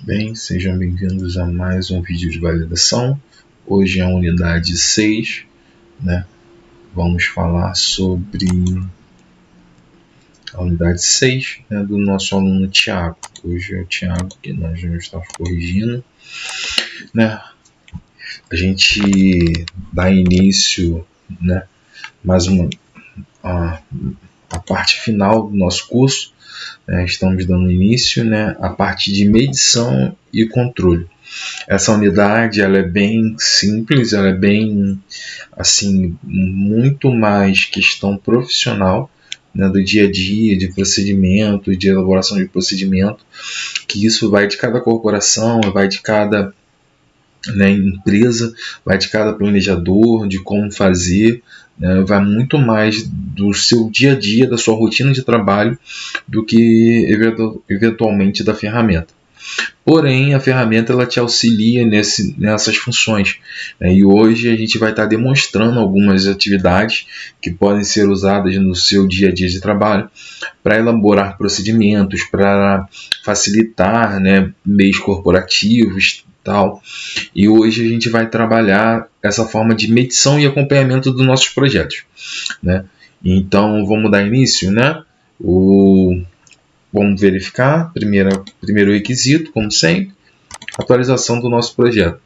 Bem, sejam bem-vindos a mais um vídeo de validação. Hoje é a unidade 6, né? Vamos falar sobre a unidade 6, né, do nosso aluno Tiago. Hoje é o Tiago que nós vamos estar corrigindo, né? A gente dá início, né, mais uma a parte final do nosso curso. Estamos dando início, né, à parte de medição e controle. Essa unidade ela é bem simples, ela é bem, assim, muito mais questão profissional, né, do dia a dia, de procedimento, de elaboração de procedimento, que isso vai de cada corporação, vai de cada, né, empresa, vai de cada planejador, de como fazer, né, vai muito mais do seu dia a dia, da sua rotina de trabalho, do que eventualmente da ferramenta. Porém, a ferramenta ela te auxilia nessas funções, né? E hoje a gente vai estar demonstrando algumas atividades que podem ser usadas no seu dia a dia de trabalho para elaborar procedimentos, para facilitar, né, meios corporativos e tal. E hoje a gente vai trabalhar essa forma de medição e acompanhamento dos nossos projetos, né? Então, vamos dar início, né? Vamos verificar, primeiro requisito, como sempre, atualização do nosso projeto.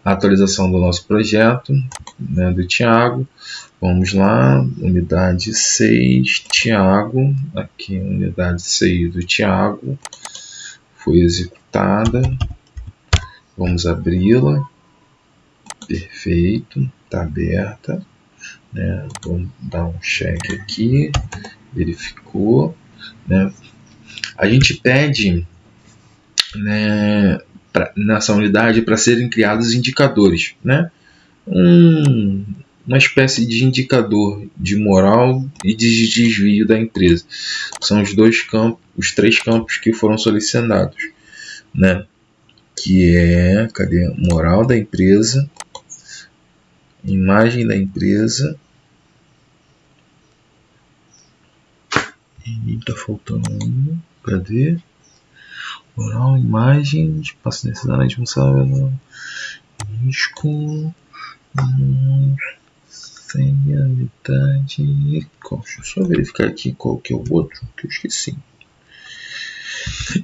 A atualização do nosso projeto, né, do Tiago. Vamos lá, unidade 6, Tiago. Aqui, unidade 6 do Tiago. Foi executada. Vamos abri-la. Perfeito, está aberta. Né? Vamos dar um check aqui. Verificou, né? A gente pede, né, nessa unidade para serem criados indicadores, né? Uma espécie de indicador de moral e de desvio da empresa. São os três campos que foram solicitados, né? Que é, cadê? Moral da empresa, imagem da empresa. E tá faltando um. Cadê? Moral, imagem, espaço necessário, responsável, risco, senha, metade. Deixa eu só verificar aqui qual que é o outro, que eu esqueci.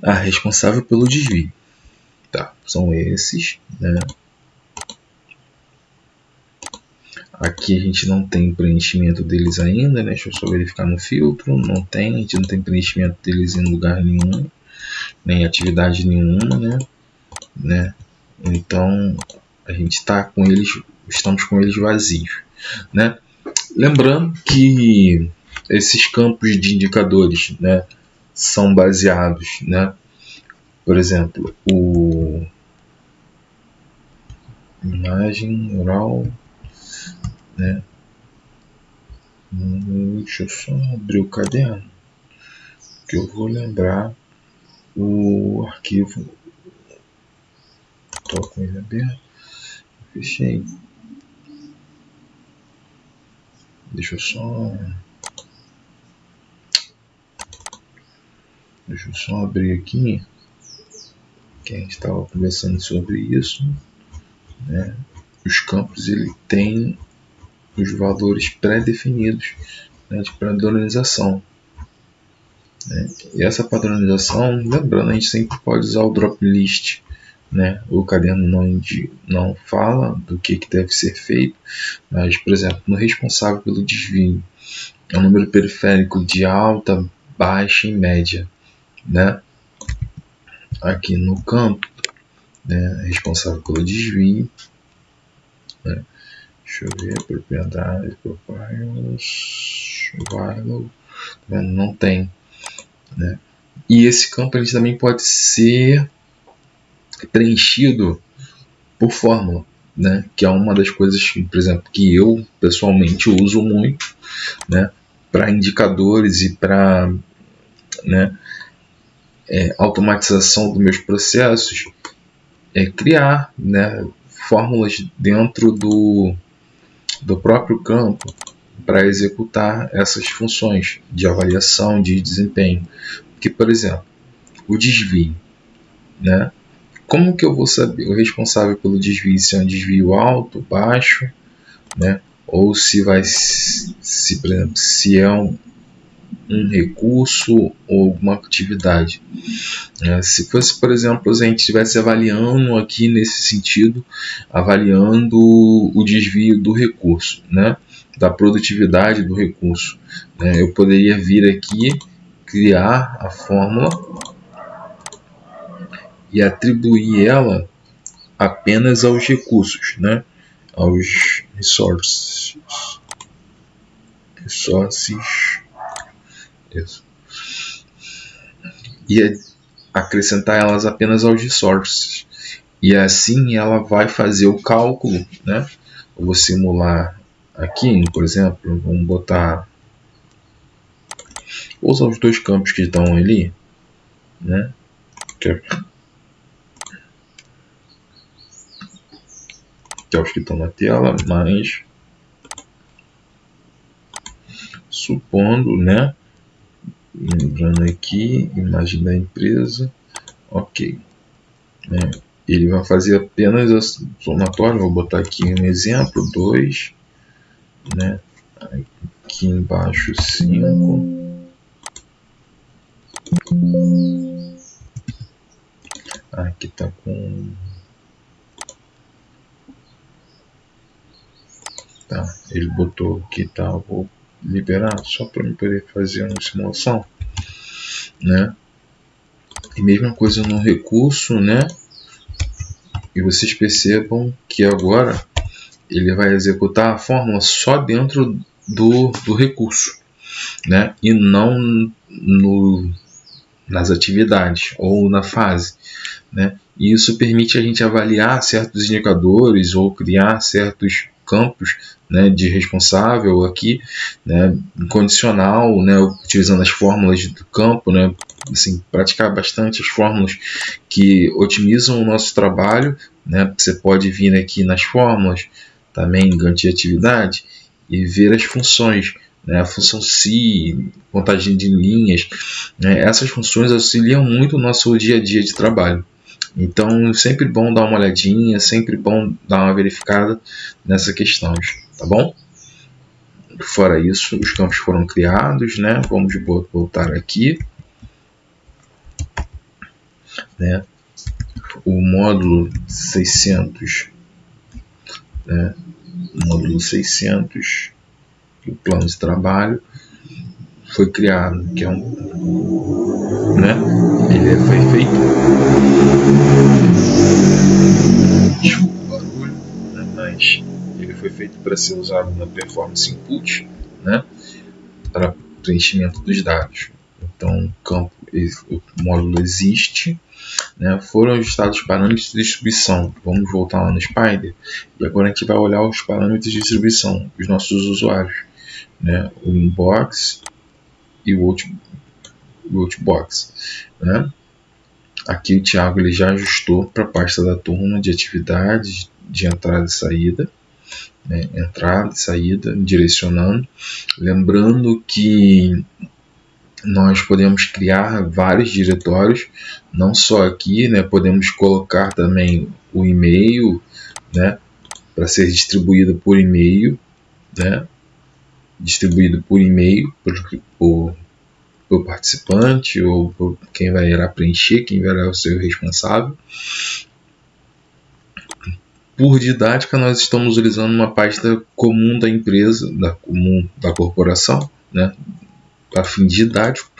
Responsável pelo desvio. Tá, são esses, né? Aqui a gente não tem preenchimento deles ainda, né? Deixa eu só verificar no filtro. Não tem, a gente não tem preenchimento deles em lugar nenhum, nem atividade nenhuma, né? Então a gente estamos com eles vazios, né? Lembrando que esses campos de indicadores, né, são baseados, né? Por exemplo, o imagem moral, né? Deixa eu só abrir o caderno que eu vou lembrar o arquivo. Estou com ele aberto, fechei. Deixa eu só abrir aqui, que a gente estava conversando sobre isso, né? Os campos ele tem os valores pré-definidos, né, de padronização, né? E essa padronização, lembrando, a gente sempre pode usar o drop list, né? O caderno não fala do que deve ser feito, mas, por exemplo, no responsável pelo desvio, é um número periférico de alta, baixa e média, né? Aqui no campo, né, responsável pelo desvio, né? Deixa eu ver, propriedade, profiles, value, não tem, né? E esse campo ele também pode ser preenchido por fórmula, né? Que é uma das coisas, por exemplo, que eu pessoalmente uso muito, né, para indicadores e para, né, automatização dos meus processos, criar, né, fórmulas dentro do próprio campo para executar essas funções de avaliação de desempenho. Que, por exemplo, o desvio, né? Como que eu vou saber o responsável pelo desvio, se é um desvio alto, baixo, né? Ou se vai, por exemplo, se é um recurso ou alguma atividade. Se fosse, por exemplo, se a gente estivesse avaliando aqui nesse sentido, avaliando o desvio do recurso, né? Da produtividade do recurso, né? Eu poderia vir aqui, criar a fórmula e atribuir ela apenas aos recursos, né? Aos resources. Isso. E acrescentar elas apenas aos resources. E assim ela vai fazer o cálculo, né? Eu vou simular aqui, por exemplo, vamos botar, vou usar os dois campos que estão ali, né? Que é os que estão na tela, mas supondo, né? Lembrando aqui, imagem da empresa, ok, né? Ele vai fazer apenas a somatória, vou botar aqui um exemplo, 2, né? Aqui embaixo 5, aqui tá com, tá, ele botou aqui, tá, vou liberar só para eu poder fazer uma simulação, né? E mesma coisa no recurso, né? E vocês percebam que agora ele vai executar a fórmula só dentro do recurso, né? E não nas atividades ou na fase, né? E isso permite a gente avaliar certos indicadores ou criar certos campos, né, de responsável aqui, né, condicional, né, utilizando as fórmulas do campo, né, assim, praticar bastante as fórmulas que otimizam o nosso trabalho, né. Você pode vir aqui nas fórmulas também em gancho de atividade e ver as funções, né, a função si, contagem de linhas, né, essas funções auxiliam muito o nosso dia a dia de trabalho. Então, sempre bom dar uma olhadinha, sempre bom dar uma verificada nessas questões, tá bom? Fora isso, os campos foram criados, né? Vamos voltar aqui, né? O módulo 600, né? O módulo 600 do plano de trabalho foi criado, que é né? Ele foi feito, desculpa o barulho, né? Mas ele foi feito para ser usado na performance input, né? Para preenchimento dos dados. Então, o módulo existe, né? Foram ajustados os parâmetros de distribuição. Vamos voltar lá no Spider e agora a gente vai olhar os parâmetros de distribuição dos nossos usuários, né? O inbox e o outbox, né? Aqui o Thiago ele já ajustou para a pasta da turma de atividades de entrada e saída, né? Entrada e saída, direcionando. Lembrando que nós podemos criar vários diretórios, não só aqui, né? Podemos colocar também o e-mail, né? Para ser distribuído por e-mail, né? Distribuído por e-mail por participante ou por quem vai irá preencher, quem vai ser o responsável. Por didática, nós estamos utilizando uma pasta comum da empresa, comum da corporação, né? A fim didático,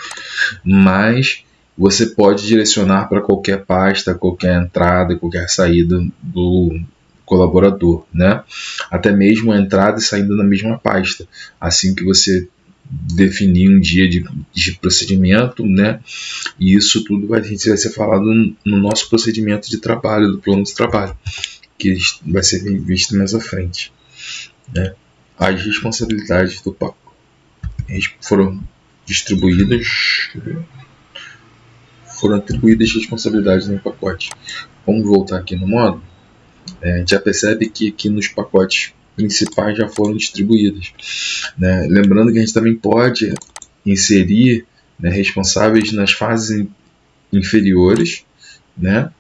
mas você pode direcionar para qualquer pasta, qualquer entrada, qualquer saída do colaborador, né? Até mesmo a entrada e saída na mesma pasta. Assim que você definir um dia de procedimento, né? E isso tudo vai ser falado no nosso procedimento de trabalho, do plano de trabalho, que vai ser visto mais à frente, né? As responsabilidades do pacote foram distribuídas, foram atribuídas responsabilidades no pacote. Vamos voltar aqui no módulo. A gente já percebe que aqui nos pacotes principais já foram distribuídas, né? Lembrando que a gente também pode inserir, né, responsáveis nas fases inferiores, né,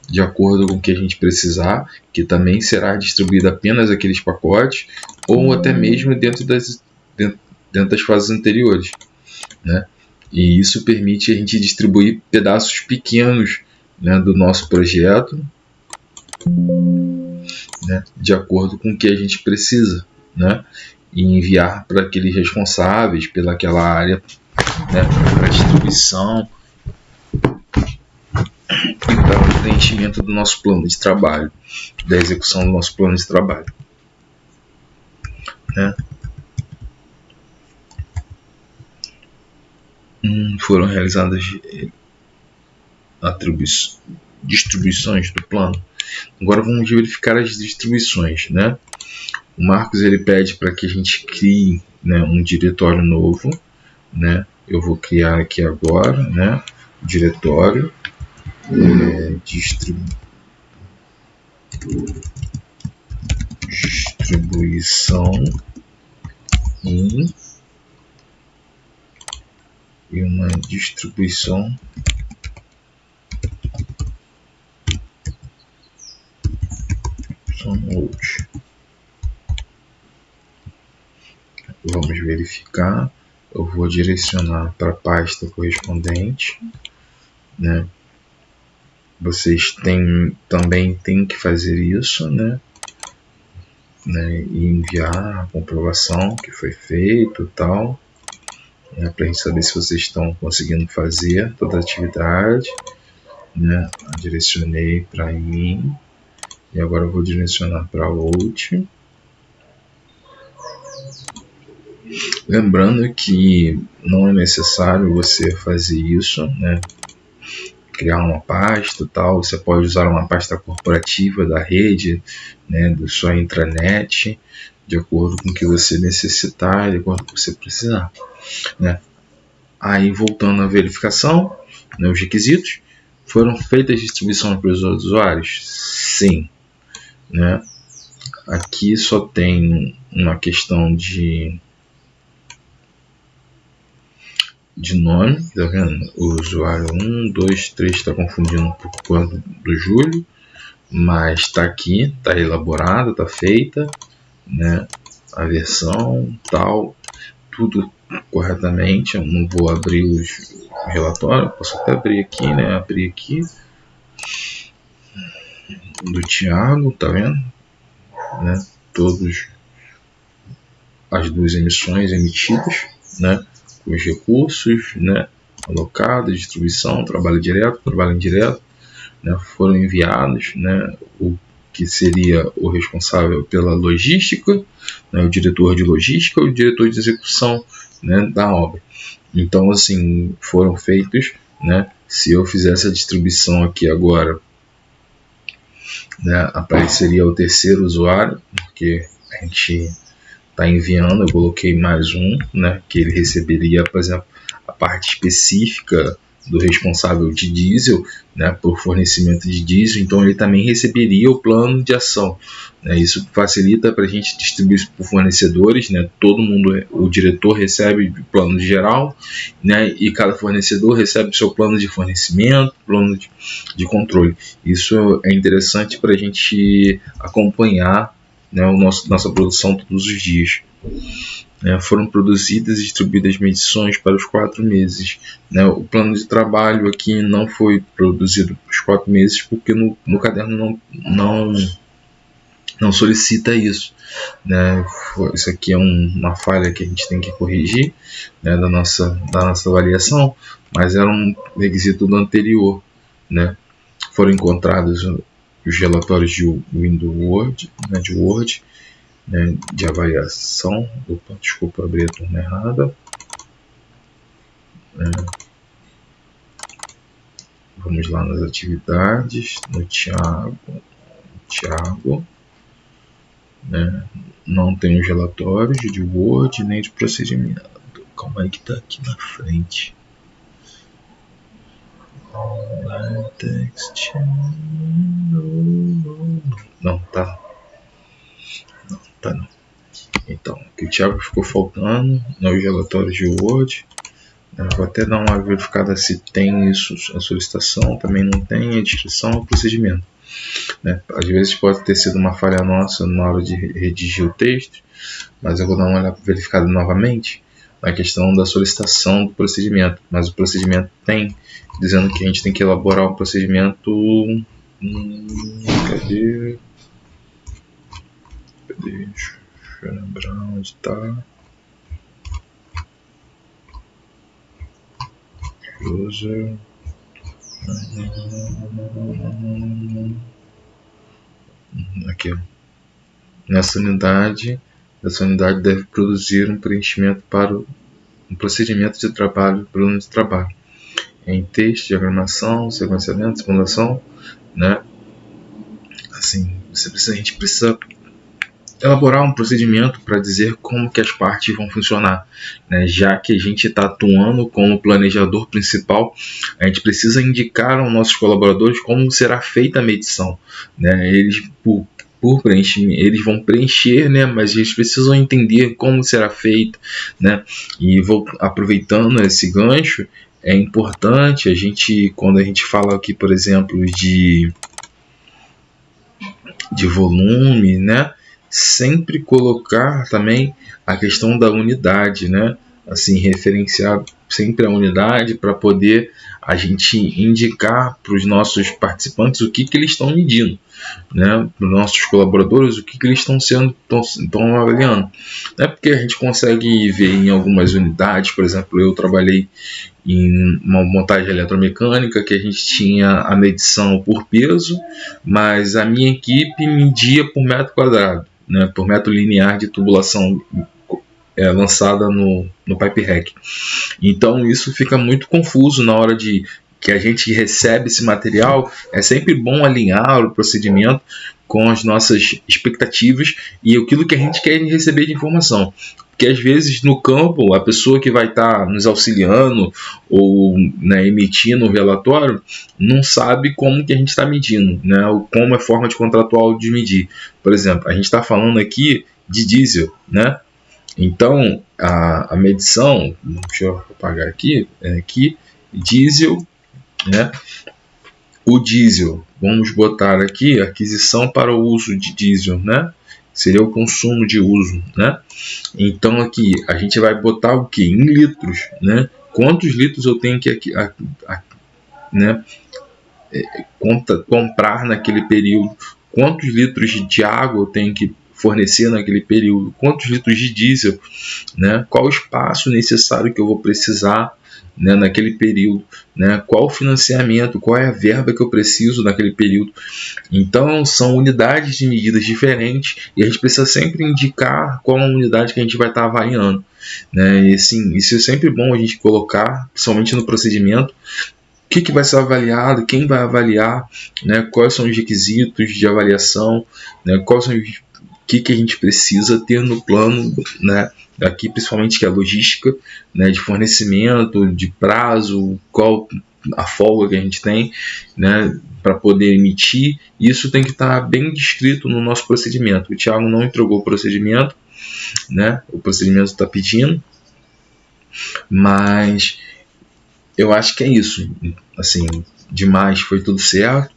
de acordo com o que a gente precisar, que também será distribuído apenas aqueles pacotes, ou até mesmo dentro das fases anteriores, né? E isso permite a gente distribuir pedaços pequenos, né, do nosso projeto, né, de acordo com o que a gente precisa, né, e enviar para aqueles responsáveis pelaquela área, né, para distribuição e para o preenchimento do nosso plano de trabalho, da execução do nosso plano de trabalho, né. Foram realizadas distribuições do plano. Agora vamos verificar as distribuições, né? O Marcos ele pede para que a gente crie, né, um diretório novo, né? Eu vou criar aqui agora, né? Diretório distribuição e uma distribuição out. Vamos verificar. Eu vou direcionar para a pasta correspondente, né? Vocês também têm que fazer isso, né? E enviar a comprovação que foi feito e tal, né? Para a gente saber se vocês estão conseguindo fazer toda a atividade, né? Eu direcionei para mim e agora eu vou direcionar para out. Lembrando que não é necessário você fazer isso, né? Criar uma pasta tal, você pode usar uma pasta corporativa da rede, né, da sua intranet, de acordo com o que você necessitar, de acordo com o que você precisar, né? Aí voltando à verificação, né, os requisitos, foram feitas distribuições para os usuários? Sim, né? Aqui só tem uma questão de nome, tá vendo? O usuário 1, 2, 3 está confundindo por conta do Júlio, mas está aqui, está elaborada, está feita, né? A versão tal, tudo corretamente. Eu não vou abrir os relatórios, posso até abrir aqui, né? Abrir aqui do Thiago, tá vendo? Né? Todos as duas emissões emitidas, né? Os recursos, né, alocados, distribuição, trabalho direto, trabalho indireto, né, foram enviados, né, o que seria o responsável pela logística, né, o diretor de logística ou o diretor de execução, né, da obra. Então, assim, foram feitos, né, se eu fizesse a distribuição aqui agora, né, apareceria o terceiro usuário, porque a gente está enviando, eu coloquei mais um, né, que ele receberia, por exemplo, a parte específica do responsável de diesel, né, por fornecimento de diesel, então ele também receberia o plano de ação, né, isso facilita para a gente distribuir por fornecedores, né, todo mundo, o diretor recebe o plano geral, né, e cada fornecedor recebe o seu plano de fornecimento, plano de controle. Isso é interessante para a gente acompanhar, né, nossa produção todos os dias. Foram produzidas e distribuídas medições para os 4 meses. Né, o plano de trabalho aqui não foi produzido para os 4 meses porque no caderno não solicita isso. Né, isso aqui é uma falha que a gente tem que corrigir, né, da nossa avaliação, mas era um requisito do anterior. Né. Foram encontrados os relatórios de Windows Word, né, de Word, né, de avaliação. Opa, desculpa, abri a turma errada. Vamos lá nas atividades, no Thiago, né, não tem os relatórios de Word nem de procedimento. Calma aí que tá aqui na frente. Text. Não, tá. Não. Então, o que o Thiago ficou faltando, né, os relatórios de Word, Eu vou até dar uma verificada se tem isso, a solicitação, também não tem, a descrição e o procedimento. Né? Às vezes pode ter sido uma falha nossa na hora de redigir o texto, mas eu vou dar uma olhada verificada novamente na questão da solicitação do procedimento. Mas o procedimento tem, dizendo que a gente tem que elaborar um procedimento. Cadê? Deixa eu lembrar onde está. User. Aqui, ó. Essa unidade deve produzir um preenchimento para um procedimento de trabalho, plano de trabalho, em texto, diagramação, sequenciamento, simulação, né? Assim, a gente precisa elaborar um procedimento para dizer como que as partes vão funcionar, né? Já que a gente está atuando como planejador principal, a gente precisa indicar aos nossos colaboradores como será feita a medição, né? Eles por preencher, eles vão preencher, né? Mas eles precisam entender como será feito, né? E vou aproveitando esse gancho, é importante a gente, quando a gente fala aqui, por exemplo, de volume, né? Sempre colocar também a questão da unidade, né? Assim, referenciar sempre a unidade para poder a gente indicar para os nossos participantes o que eles estão medindo, né? Para os nossos colaboradores o que eles estão avaliando. Não é porque a gente consegue ver em algumas unidades, por exemplo, eu trabalhei em uma montagem eletromecânica que a gente tinha a medição por peso, mas a minha equipe media por metro quadrado, né, por metro linear de tubulação lançada no pipe rack. Então isso fica muito confuso na hora de que a gente recebe esse material. É sempre bom alinhar o procedimento com as nossas expectativas e aquilo que a gente quer receber de informação. Porque às vezes no campo, a pessoa que vai estar nos auxiliando ou, né, emitindo o relatório não sabe como que a gente está medindo, né, ou como é a forma de contratual de medir. Por exemplo, a gente está falando aqui de diesel, né? Então a medição, deixa eu apagar aqui, diesel, né? O diesel, vamos botar aqui aquisição para o uso de diesel, né? Seria o consumo de uso, né? Então aqui a gente vai botar o que? Em litros, né? Quantos litros eu tenho que né, comprar naquele período? Quantos litros de água eu tenho que fornecer naquele período? Quantos litros de diesel, né? Qual o espaço necessário que eu vou precisar, né, naquele período, né? Qual o financiamento, qual é a verba que eu preciso naquele período. Então são unidades de medidas diferentes e a gente precisa sempre indicar qual a unidade que a gente vai estar avaliando, né? E assim, isso é sempre bom a gente colocar, principalmente no procedimento, o que vai ser avaliado, quem vai avaliar, né? Quais são os requisitos de avaliação, né? Quais são que a gente precisa ter no plano, né? Aqui principalmente que é a logística, né, de fornecimento, de prazo, qual a folga que a gente tem, né, para poder emitir. Isso tem que estar bem descrito no nosso procedimento. O Thiago não entregou o procedimento, né, o procedimento está pedindo, mas eu acho que é isso. Assim, demais, foi tudo certo,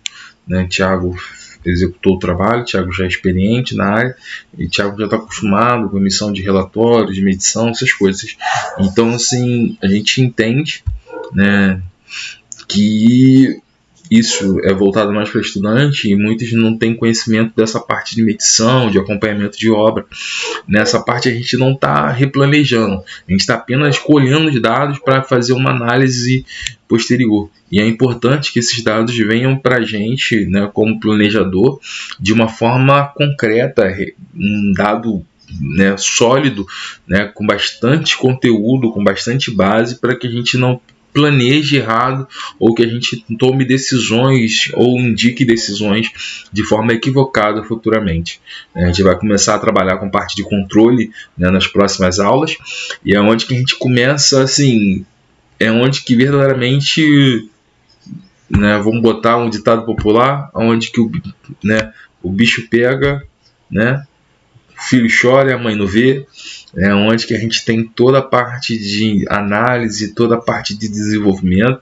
né? Thiago executou o trabalho, Thiago já é experiente na área, e Thiago já está acostumado com emissão de relatórios, de medição, essas coisas. Então, assim, a gente entende, né, que isso é voltado mais para estudante e muitos não têm conhecimento dessa parte de medição, de acompanhamento de obra. Nessa parte a gente não está replanejando, a gente está apenas colhendo os dados para fazer uma análise posterior. E é importante que esses dados venham para a gente, né, como planejador, de uma forma concreta, um dado, né, sólido, né, com bastante conteúdo, com bastante base, para que a gente não planeje errado ou que a gente tome decisões ou indique decisões de forma equivocada futuramente. A gente vai começar a trabalhar com parte de controle, né, nas próximas aulas, e é onde que a gente começa, assim, é onde que verdadeiramente, né, vamos botar um ditado popular, onde que o bicho pega, né, o filho chora e a mãe não vê, onde que a gente tem toda a parte de análise, toda a parte de desenvolvimento,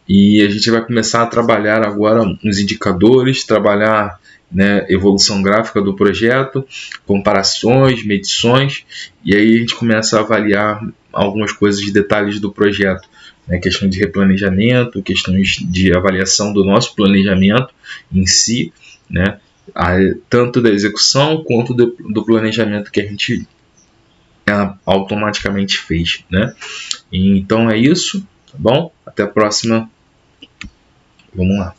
e a gente vai começar a trabalhar agora uns indicadores, trabalhar, né, evolução gráfica do projeto, comparações, medições, e aí a gente começa a avaliar algumas coisas de detalhes do projeto, né, questão de replanejamento, questões de avaliação do nosso planejamento em si, né, tanto da execução quanto do planejamento que a gente automaticamente fez, né? Então é isso, tá bom? Até a próxima. Vamos lá.